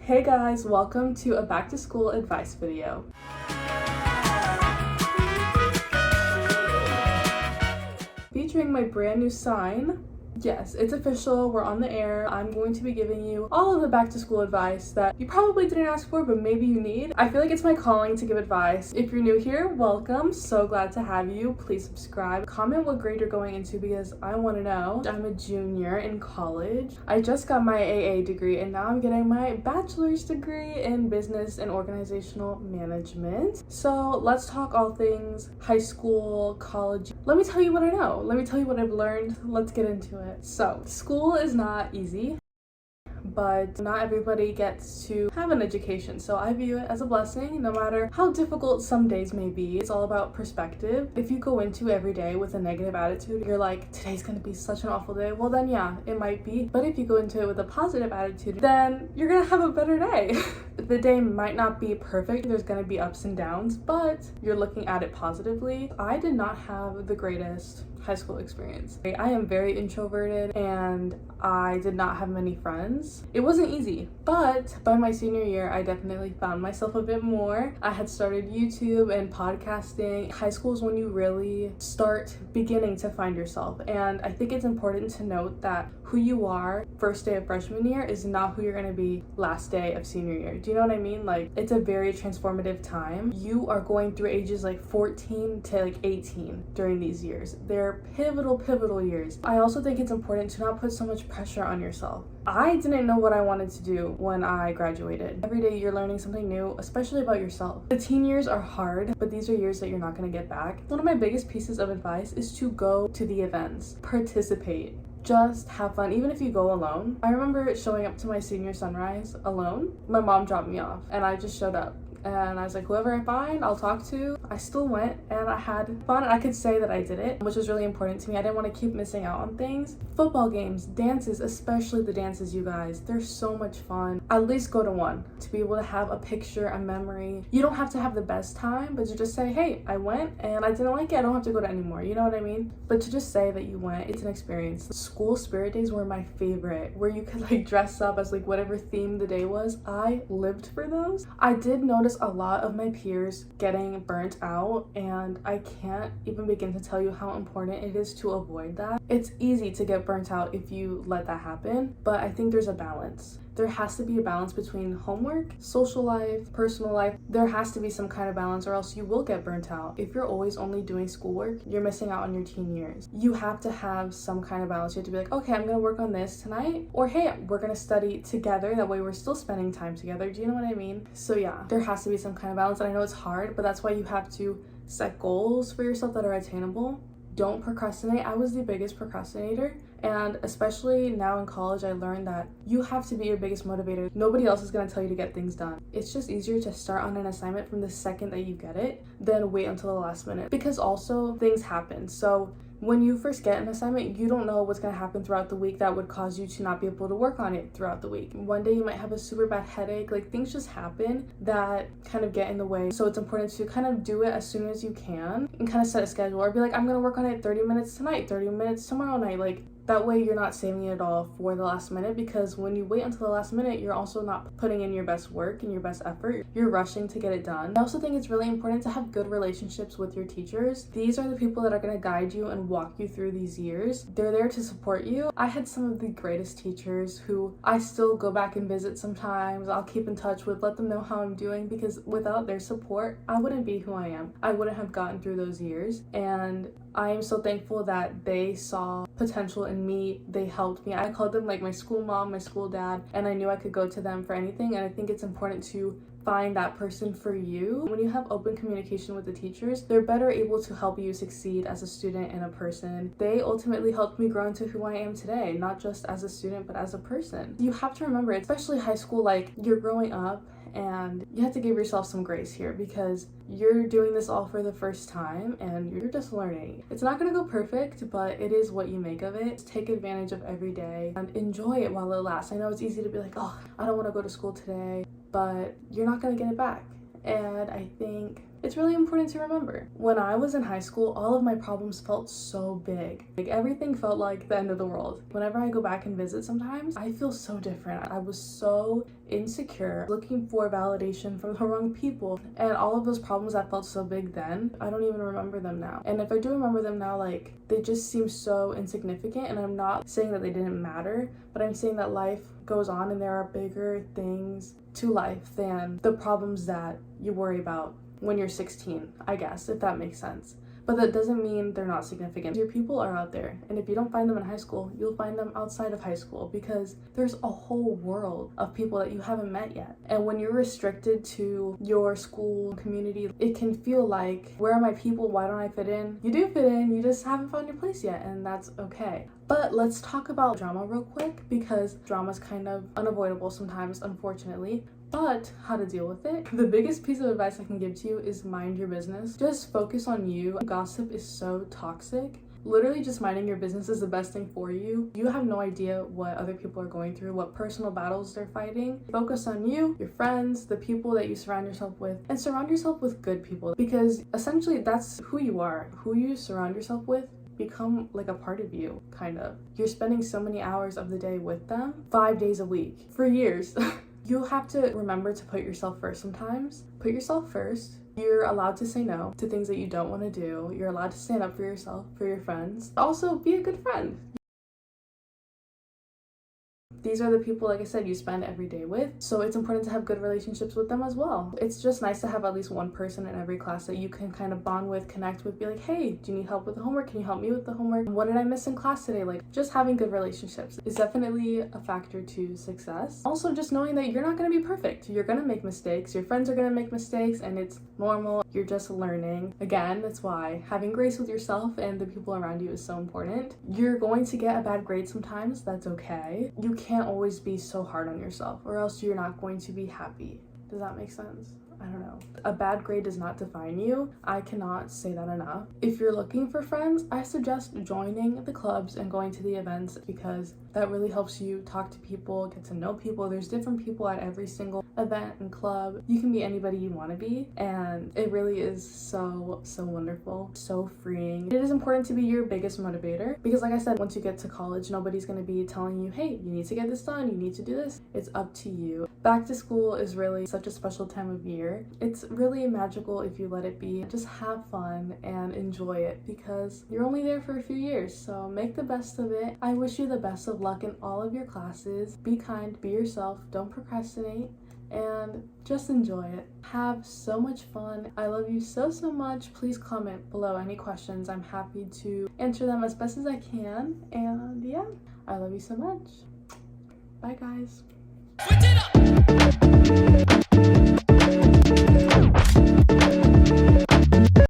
Hey guys, welcome to a back to school advice video. Featuring my brand new sign. Yes, it's official, we're on the air. I'm going to be giving you all of the back to school advice that you probably didn't ask for, but maybe you need. I feel like it's my calling to give advice. If you're new here, welcome. So glad to have you. Please subscribe. Comment what grade you're going into because I want to know. I'm a junior in college. I just got my AA degree and now I'm getting my bachelor's degree in business and organizational management. So let's talk all things high school, college. Let me tell you what I know. Let me tell you what I've learned. Let's get into it. So, school is not easy, but not everybody gets to have an education. So I view it as a blessing, no matter how difficult some days may be. It's all about perspective. If you go into every day with a negative attitude, you're like, today's gonna be such an awful day. Well then yeah, it might be. But if you go into it with a positive attitude, then you're gonna have a better day. The day might not be perfect. There's gonna be ups and downs, but you're looking at it positively. I did not have the greatest high school experience. I am very introverted and I did not have many friends. It wasn't easy, but by my senior year, I definitely found myself a bit more. I had started YouTube and podcasting. High school is when you really start beginning to find yourself. And I think it's important to note that who you are first day of freshman year is not who you're gonna be last day of senior year. Do you know what I mean? Like, it's a very transformative time. You are going through ages like 14 to like 18 during these years. They're pivotal years. I also think it's important to not put so much pressure on yourself. I didn't know what I wanted to do when I graduated. Every day you're learning something new, especially about yourself. The teen years are hard, but these are years that you're not gonna get back. One of my biggest pieces of advice is to go to the events, participate. Just have fun, even if you go alone. I remember showing up to my senior sunrise alone. My mom dropped me off and I just showed up. And I was like, whoever I find, I'll talk to. I still went and I had fun. I could say that I did it, which was really important to me. I didn't want to keep missing out on things. Football games, dances, especially the dances, you guys. They're so much fun. At least go to one to be able to have a picture, a memory. You don't have to have the best time, but to just say, hey, I went and I didn't like it. I don't have to go to anymore. You know what I mean? But to just say that you went, it's an experience. School spirit days were my favorite, where you could like dress up as like whatever theme the day was. I lived for those. I did notice a lot of my peers getting burnt out, and I can't even begin to tell you how important it is to avoid that. It's easy to get burnt out if you let that happen, but I think there's a balance. There has to be a balance between homework, social life, personal life. There has to be some kind of balance or else you will get burnt out. If you're always only doing schoolwork, you're missing out on your teen years. You have to have some kind of balance. You have to be like, okay, I'm gonna work on this tonight, or hey, we're gonna study together. That way we're still spending time together. Do you know what I mean? So yeah, there has to be some kind of balance. And I know it's hard, but that's why you have to set goals for yourself that are attainable. Don't procrastinate. I was the biggest procrastinator, and especially now in college, I learned that you have to be your biggest motivator. Nobody else is going to tell you to get things done. It's just easier to start on an assignment from the second that you get it than wait until the last minute, because also things happen. So when you first get an assignment, you don't know what's going to happen throughout the week that would cause you to not be able to work on it throughout the week. One day you might have a super bad headache. Like, things just happen that kind of get in the way. So it's important to kind of do it as soon as you can and kind of set a schedule, or be like, I'm going to work on it 30 minutes tonight, 30 minutes tomorrow night. Like, that way you're not saving it all for the last minute, because when you wait until the last minute, you're also not putting in your best work and your best effort. You're rushing to get it done. I also think it's really important to have good relationships with your teachers. These are the people that are going to guide you and walk you through these years. They're there to support you. I had some of the greatest teachers who I still go back and visit sometimes. I'll keep in touch with, let them know how I'm doing, because without their support, I wouldn't be who I am. I wouldn't have gotten through those years, and I am so thankful that they saw potential in me. They helped me. I called them like my school mom, my school dad, and I knew I could go to them for anything. And I think it's important to find that person for you. When you have open communication with the teachers, they're better able to help you succeed as a student and a person. They ultimately helped me grow into who I am today, not just as a student, but as a person. You have to remember, especially high school, like, you're growing up and you have to give yourself some grace here, because you're doing this all for the first time and you're just learning. It's not gonna go perfect, but it is what you make of it. Take advantage of every day and enjoy it while it lasts. I know it's easy to be like, oh, I don't want to go to school today, but you're not gonna get it back. and I think it's really important to remember. When I was in high school, all of my problems felt so big. Like everything felt like the end of the world. Whenever I go back and visit sometimes, I feel so different. I was so insecure, looking for validation from the wrong people, and all of those problems that felt so big then, I don't even remember them now. And if I do remember them now, like they just seem so insignificant, and I'm not saying that they didn't matter, but I'm saying that life goes on and there are bigger things to life than the problems that you worry about when you're 16, I guess, if that makes sense. But that doesn't mean they're not significant. Your people are out there, and if you don't find them in high school, you'll find them outside of high school, because there's a whole world of people that you haven't met yet. And when you're restricted to your school community, it can feel like, where are my people? Why don't I fit in? You do fit in, you just haven't found your place yet, and that's okay. But let's talk about drama real quick, because drama's kind of unavoidable sometimes, unfortunately. But how to deal with it? The biggest piece of advice I can give to you is mind your business. Just focus on you. Gossip is so toxic. Literally just minding your business is the best thing for you. You have no idea what other people are going through, what personal battles they're fighting. Focus on you, your friends, the people that you surround yourself with, and surround yourself with good people, because essentially that's who you are. Who you surround yourself with become like a part of you, kind of. You're spending so many hours of the day with them, 5 days a week, for years. You have to remember to put yourself first sometimes. Put yourself first. You're allowed to say no to things that you don't want to do. You're allowed to stand up for yourself, for your friends. Also, be a good friend. These are the people, like I said, you spend every day with, so it's important to have good relationships with them as well. It's just nice to have at least one person in every class that you can kind of bond with, connect with, be like, hey, do you need help with the homework? Can you help me with the homework? What did I miss in class today? Like, just having good relationships is definitely a factor to success. Also, just knowing that you're not going to be perfect. You're going to make mistakes. Your friends are going to make mistakes, and it's normal. You're just learning. Again, that's why having grace with yourself and the people around you is so important. You're going to get a bad grade sometimes. That's okay. You can't always be so hard on yourself, or else you're not going to be happy. Does that make sense? I don't know. A bad grade does not define you. I cannot say that enough. If you're looking for friends, I suggest joining the clubs and going to the events, because that really helps you talk to people, get to know people. There's different people at every single event and club. You can be anybody you want to be, and it really is so wonderful, so freeing. It is important to be your biggest motivator, because like I said, once you get to college, nobody's going to be telling you, hey, you need to get this done, you need to do this. It's up to you. Back to school is really such a special time of year. It's really magical if you let it be. Just have fun and enjoy it, because you're only there for a few years, so make the best of it. I wish you the best of luck in all of your classes. Be kind, be yourself, don't procrastinate, and just enjoy it. Have so much fun. I love you so much. Please comment below any questions. I'm happy to answer them as best as I can, and yeah, I love you so much. Bye guys.